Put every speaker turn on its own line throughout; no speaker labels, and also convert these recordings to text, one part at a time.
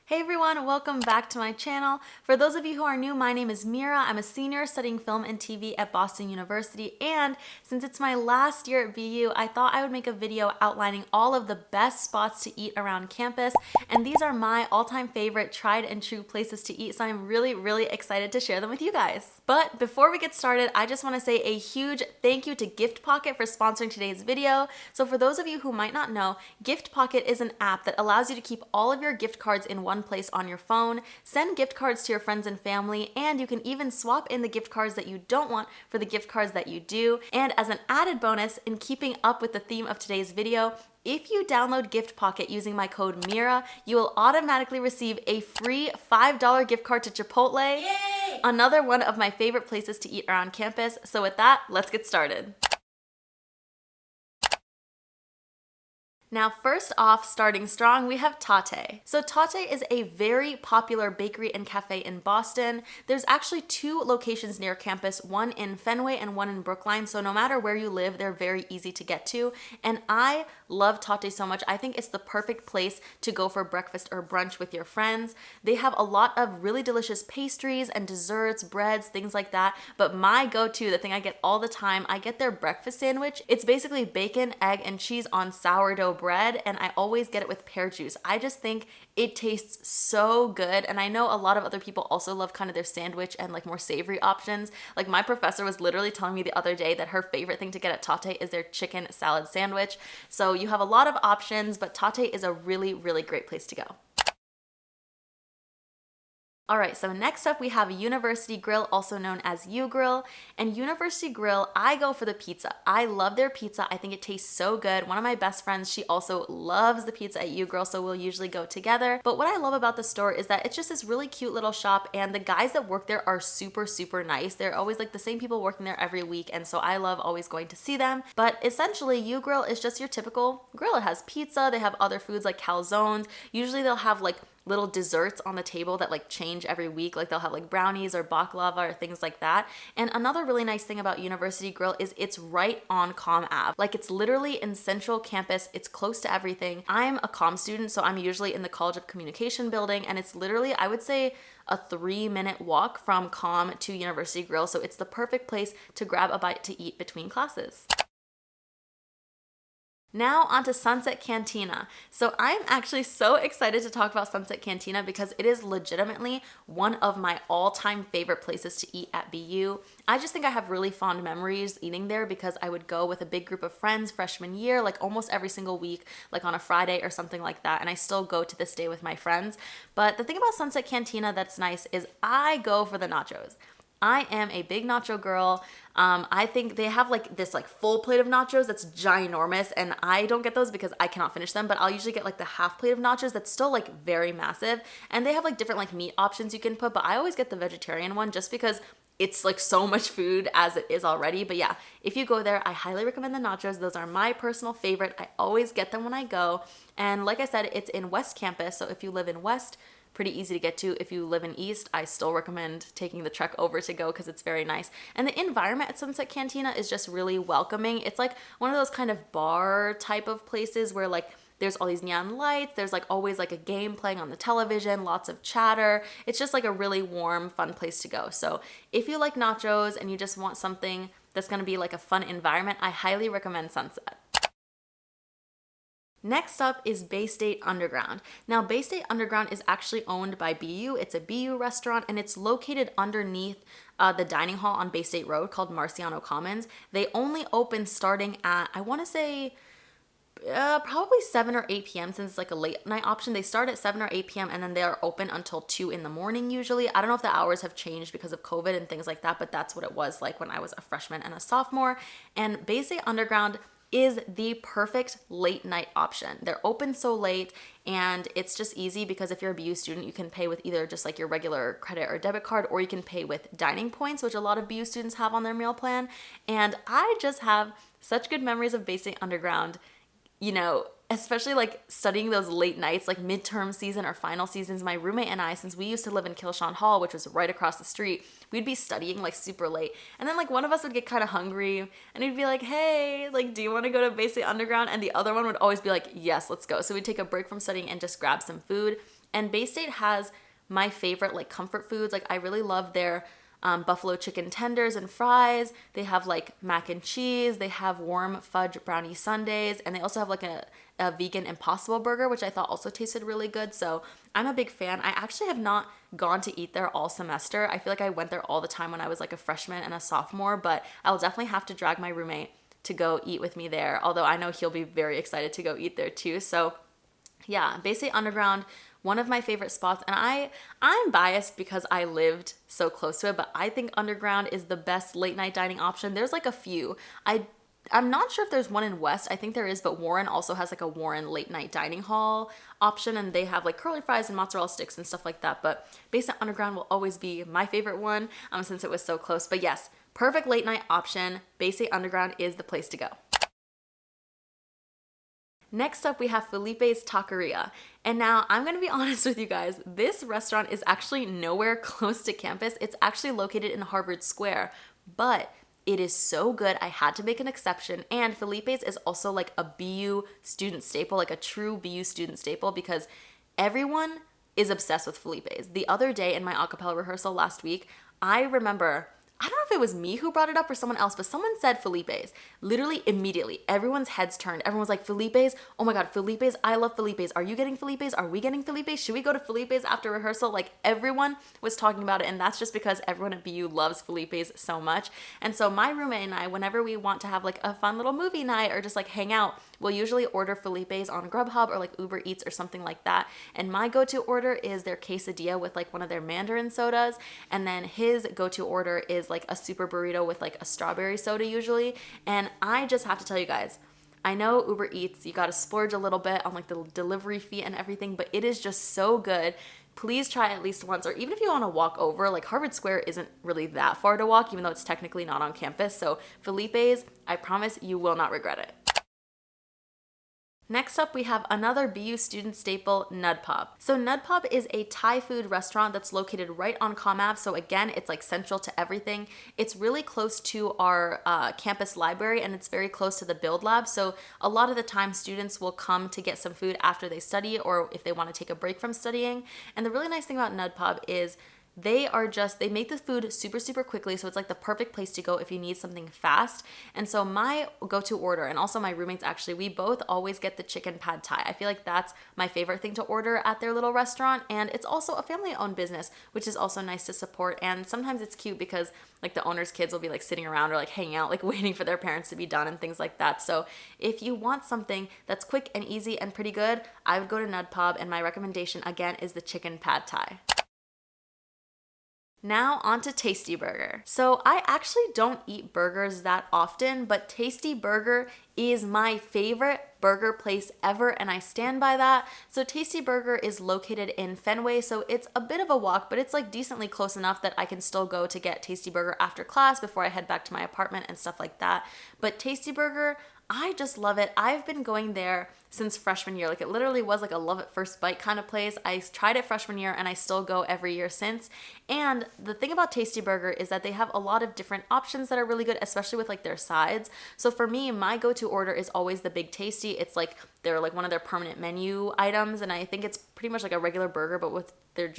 Hey everyone, welcome back to my channel. For those of you who are new, my name is Mira. I'm a senior studying film and TV at Boston University, and since it's my last year at BU, I thought I would make a video outlining all of the best spots to eat around campus, and these are my all-time favorite tried and true places to eat, so I'm really excited to share them with you guys. But before we get started, I just want to say a huge thank you to Gift Pocket for sponsoring today's video. So for those of you who might not know, Gift Pocket is an app that allows you to keep all of your gift cards in one place on your phone, send gift cards to your friends and family, and you can even swap in the gift cards that you don't want for the gift cards that you do. And as an added bonus, in keeping up with the theme of today's video, if you download Gift Pocket using my code MIRA, you will automatically receive a free $5 gift card to Chipotle. Yay! Another one of my favorite places to eat around campus. So with that, let's get started. Now, first off, starting strong, we have Tatte. So Tatte is a very popular bakery and cafe in Boston. There's actually two locations near campus, one in Fenway and one in Brookline. So no matter where you live, they're very easy to get to. And I love Tatte so much. I think it's the perfect place to go for breakfast or brunch with your friends. They have a lot of really delicious pastries and desserts, breads, things like that. But my go-to, the thing I get all the time, I get their breakfast sandwich. It's basically bacon, egg, and cheese on sourdough bread, and I always get it with pear juice. I just think it tastes so good, and I know a lot of other people also love kind of their sandwich and like more savory options. Like my professor was literally telling me the other day that her favorite thing to get at Tatte is their chicken salad sandwich. So you have a lot of options, but Tatte is a really great place to go. All right, so next up we have University Grill, also known as U Grill. And University Grill, I go for the pizza. I love their pizza. I think it tastes so good. One of my best friends, she also loves the pizza at U Grill, so we'll usually go together. But what I love about the store is that it's just this really cute little shop, and the guys that work there are super nice. They're always like the same people working there every week, and so I love always going to see them. But essentially, U Grill is just your typical grill. It has pizza, they have other foods like calzones. Usually they'll have like little desserts on the table that like change every week. Like they'll have like brownies or baklava or things like that. And another really nice thing about University Grill is it's right on Comm Ave. Like it's literally in central campus. It's close to everything. I'm a comm student, so I'm usually in the College of Communication building, and it's literally, I would say, a 3-minute walk from Comm to University Grill. So it's the perfect place to grab a bite to eat between classes. Now onto Sunset Cantina. So I'm actually so excited to talk about Sunset Cantina because it is legitimately one of my all-time favorite places to eat at BU. I just think I have really fond memories eating there because I would go with a big group of friends freshman year, like almost every single week, like on a Friday or something like that, and I still go to this day with my friends. But the thing about Sunset Cantina that's nice is I go for the nachos. I am a big nacho girl. I think they have like this like full plate of nachos that's ginormous, and I don't get those because I cannot finish them, but I'll usually get like the half plate of nachos that's still like very massive, and they have like different like meat options you can put, but I always get the vegetarian one just because it's like so much food as it is already. But yeah, if you go there, I highly recommend the nachos. Those are my personal favorite. I always get them when I go, and like I said, it's in West Campus, so if you live in West, pretty easy to get to. If you live in East, I still recommend taking the trek over to go because it's very nice. And the environment at Sunset Cantina is just really welcoming. It's like one of those kind of bar type of places where like there's all these neon lights, there's like always like a game playing on the television, lots of chatter. It's just like a really warm, fun place to go. So if you like nachos and you just want something that's gonna be like a fun environment, I highly recommend Sunset. Next up is Bay State Underground. Now, Bay State Underground is actually owned by BU. It's a BU restaurant, and it's located underneath the dining hall on Bay State Road called Marciano Commons. They only open starting at, I want to say, probably 7 or 8 p.m. since it's like a late night option. They start at 7 or 8 p.m. and then they are open until 2 in the morning usually. I don't know if the hours have changed because of COVID and things like that, but that's what it was like when I was a freshman and a sophomore. And Bay State Underground is the perfect late night option. They're open so late, and it's just easy because if you're a BU student, you can pay with either just like your regular credit or debit card, or you can pay with dining points, which a lot of BU students have on their meal plan. And I just have such good memories of Bay State Underground, you know, especially like studying those late nights, like midterm season or final seasons. My roommate and I, since we used to live in Kilshawn Hall, which was right across the street, we'd be studying like super late. And then like one of us would get kind of hungry and he'd be like, hey, like, do you want to go to Bay State Underground? And the other one would always be like, yes, let's go. So we'd take a break from studying and just grab some food. And Bay State has my favorite like comfort foods. Like I really love their buffalo chicken tenders and fries. They have like mac and cheese. They have warm fudge brownie sundaes, and they also have like a vegan Impossible burger, which I thought also tasted really good. So I'm a big fan. I actually have not gone to eat there all semester. I feel like I went there all the time when I was like a freshman and a sophomore, but I'll definitely have to drag my roommate to go eat with me there. Although I know he'll be very excited to go eat there too. So yeah, Bay State Underground, one of my favorite spots. And I'm biased because I lived so close to it, but I think Underground is the best late night dining option. There's like a few. I'm not sure if there's one in West. I think there is, but Warren also has like a Warren late night dining hall option, and they have like curly fries and mozzarella sticks and stuff like that. But Bay State Underground will always be my favorite one since it was so close. But yes, perfect late night option. Bay State Underground is the place to go. Next up, we have Felipe's Taqueria. And now I'm gonna be honest with you guys, this restaurant is actually nowhere close to campus. It's actually located in Harvard Square, but it is so good, I had to make an exception. And Felipe's is also like a BU student staple, like a true BU student staple, because everyone is obsessed with Felipe's. The other day in my acapella rehearsal last week, I remember, I don't know if it was me who brought it up or someone else, but someone said Felipe's. Literally immediately, everyone's heads turned. Everyone was like, Felipe's? Oh my God, Felipe's? I love Felipe's. Are you getting Felipe's? Are we getting Felipe's? Should we go to Felipe's after rehearsal? Like everyone was talking about it, and that's just because everyone at BU loves Felipe's so much. And so my roommate and I, whenever we want to have like a fun little movie night or just like hang out, we'll usually order Felipe's on Grubhub or like Uber Eats or something like that. And my go-to order is their quesadilla with like one of their Mandarin sodas. And then his go-to order is like a super burrito with like a strawberry soda usually. And I just have to tell you guys, I know Uber Eats, you gotta splurge a little bit on like the delivery fee and everything, but it is just so good. Please try it at least once, or even if you want to walk over, like Harvard Square isn't really that far to walk, even though it's technically not on campus. So Felipe's, I promise you will not regret it. Next up, we have another BU student staple, NudPob. So NudPob is a Thai food restaurant that's located right on Comm Ave. So again, it's like central to everything. It's really close to our campus library, and it's very close to the Build Lab. So a lot of the time students will come to get some food after they study, or if they want to take a break from studying. And the really nice thing about NudPob is they make the food super, super quickly. So it's like the perfect place to go if you need something fast. And so my go-to order, and also my roommates actually, we both always get the chicken pad thai. I feel like that's my favorite thing to order at their little restaurant. And it's also a family-owned business, which is also nice to support. And sometimes it's cute because like the owner's kids will be like sitting around or like hanging out, like waiting for their parents to be done and things like that. So if you want something that's quick and easy and pretty good, I would go to NudPob, and my recommendation again is the chicken pad thai. Now on to Tasty Burger. So I actually don't eat burgers that often, but Tasty Burger is my favorite burger place ever, and I stand by that. So Tasty Burger is located in Fenway, so it's a bit of a walk, but it's like decently close enough that I can still go to get Tasty Burger after class before I head back to my apartment and stuff like that. But Tasty Burger, I just love it. I've been going there since freshman year. Like it literally was like a love at first bite kind of place. I tried it freshman year and I still go every year since. And the thing about Tasty Burger is that they have a lot of different options that are really good, especially with like their sides. So for me, my go-to order is always the Big Tasty. It's like they're like one of their permanent menu items, and I think it's pretty much like a regular burger, but with their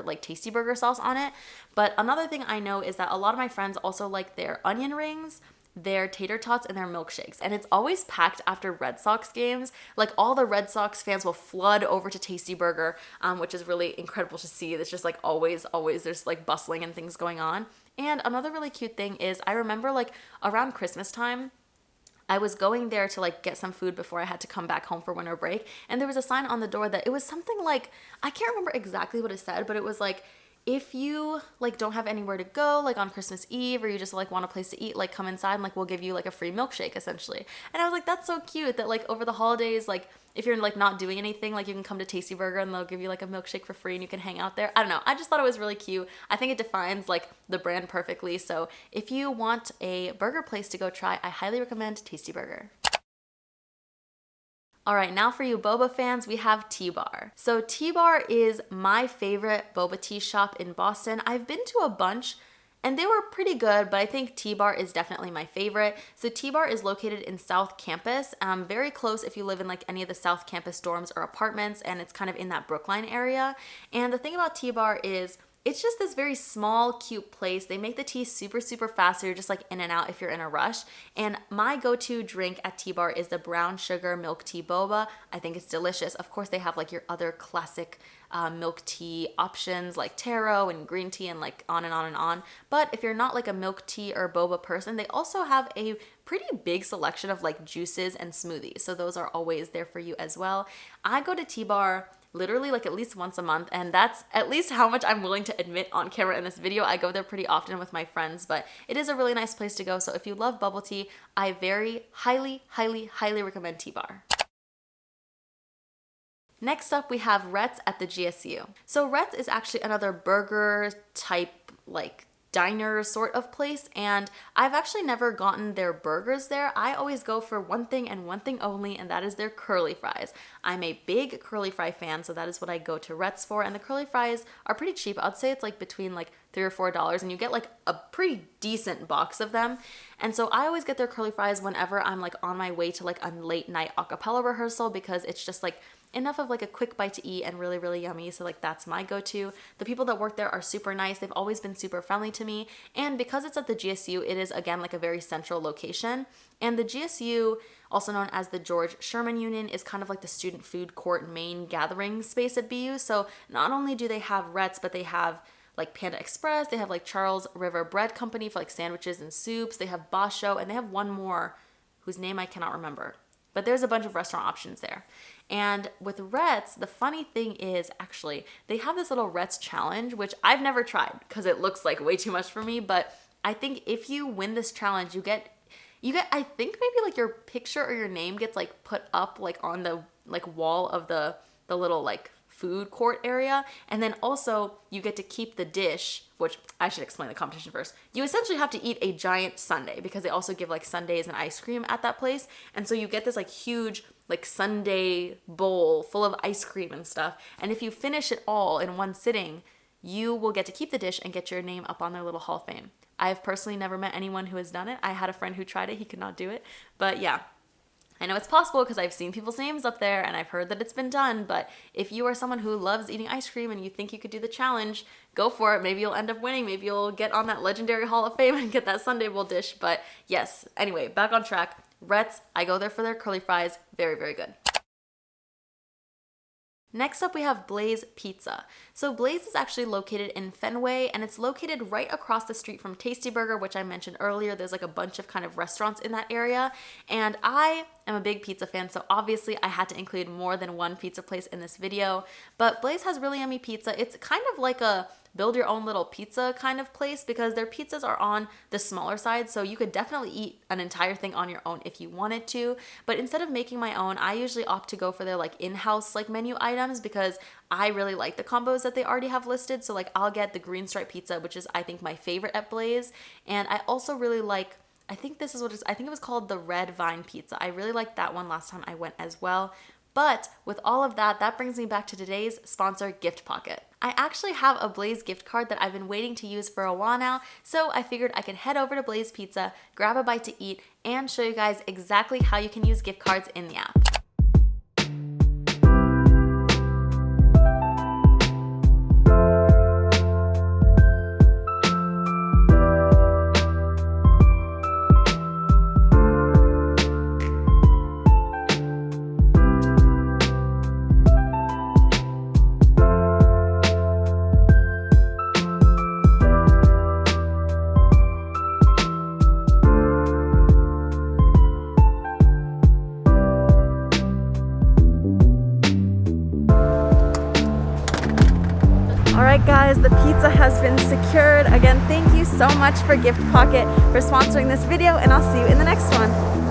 like tasty burger sauce on it. But another thing I know is that a lot of my friends also like their onion rings, their tater tots, and their milkshakes. And it's always packed after Red Sox games. Like all the Red Sox fans will flood over to Tasty Burger, which is really incredible to see. It's just like always there's like bustling and things going on. And another really cute thing is I remember like around Christmas time, I was going there to like get some food before I had to come back home for winter break. And there was a sign on the door that it was something like, I can't remember exactly what it said, but it was like, if you like don't have anywhere to go like on Christmas Eve, or you just like want a place to eat, like come inside and like we'll give you like a free milkshake essentially. And I was like, that's so cute that like over the holidays, like if you're like not doing anything, like you can come to Tasty Burger and they'll give you like a milkshake for free and you can hang out there. I don't know. I just thought it was really cute. I think it defines like the brand perfectly. So if you want a burger place to go try, I highly recommend Tasty Burger. All right, now for you Boba fans, we have T-Bar. So T-Bar is my favorite boba tea shop in Boston. I've been to a bunch, and they were pretty good, but I think T-Bar is definitely my favorite. So T-Bar is located in South Campus, very close if you live in like any of the South Campus dorms or apartments, and it's kind of in that Brookline area. And the thing about T-Bar is it's just this very small, cute place. They make the tea super, super fast, so you're just like in and out if you're in a rush. And my go-to drink at T-Bar is the brown sugar milk tea boba. I think it's delicious. Of course, they have like your other classic milk tea options like taro and green tea and like on and on and on. But if you're not like a milk tea or boba person, they also have a pretty big selection of like juices and smoothies. So those are always there for you as well. I go to T-Bar literally like at least once a month, and that's at least how much I'm willing to admit on camera in this video. I go there pretty often with my friends, but it is a really nice place to go. So if you love bubble tea, I very highly, highly, highly recommend T-Bar. Next up, we have Rhett's at the GSU. So Rhett's is actually another burger type like diner sort of place, and I've actually never gotten their burgers there. I always go for one thing and one thing only, and that is their curly fries. I'm a big curly fry fan, so that is what I go to Rhett's for, and the curly fries are pretty cheap. I'd say it's like between like $3 or $4, and you get like a pretty decent box of them. And so I always get their curly fries whenever I'm like on my way to like a late night a cappella rehearsal, because it's just like enough of like a quick bite to eat and really, really yummy. So like that's my go-to. The people that work there are super nice. They've always been super friendly to me. And because it's at the GSU, it is again like a very central location. And the GSU, also known as the George Sherman Union, is kind of like the student food court main gathering space at BU. So not only do they have Rhett's, but they have like Panda Express, they have like Charles River Bread Company for like sandwiches and soups, they have Basho, and they have one more whose name I cannot remember. But there's a bunch of restaurant options there. And with Rhett's, the funny thing is actually they have this little Rhett's challenge, which I've never tried because it looks like way too much for me. But I think if you win this challenge, you get I think maybe like your picture or your name gets like put up like on the like wall of the little like food court area, and then also you get to keep the dish, which I should explain the competition first. You essentially have to eat a giant sundae because they also give like sundaes and ice cream at that place, and so you get this like huge like sundae bowl full of ice cream and stuff, and if you finish it all in one sitting, you will get to keep the dish and get your name up on their little hall of fame. I've personally never met anyone who has done it. I had a friend who tried it, he could not do it, but yeah. I know it's possible because I've seen people's names up there and I've heard that it's been done, but if you are someone who loves eating ice cream and you think you could do the challenge, go for it. Maybe you'll end up winning. Maybe you'll get on that legendary Hall of Fame and get that sundae bowl dish. But yes, anyway, back on track. Rhett's, I go there for their curly fries. Very, very good. Next up, we have Blaze Pizza. So Blaze is actually located in Fenway, and it's located right across the street from Tasty Burger, which I mentioned earlier. There's like a bunch of kind of restaurants in that area, and I am a big pizza fan, so obviously I had to include more than one pizza place in this video. But Blaze has really yummy pizza. It's kind of like a build your own little pizza kind of place because their pizzas are on the smaller side, so you could definitely eat an entire thing on your own if you wanted to. But instead of making my own, I usually opt to go for their like in-house like menu items because I really like the combos that they already have listed. So like I'll get the green stripe pizza, which is I think my favorite at Blaze, and I also really like, I think this is what it is, I think it was called the Red Vine Pizza. I really liked that one last time I went as well. But with all of that, that brings me back to today's sponsor, Gift Pocket. I actually have a Blaze gift card that I've been waiting to use for a while now, so I figured I could head over to Blaze Pizza, grab a bite to eat, and show you guys exactly how you can use gift cards in the app. Alright guys, the pizza has been secured. Again, thank you so much for Gift Pocket for sponsoring this video, and I'll see you in the next one.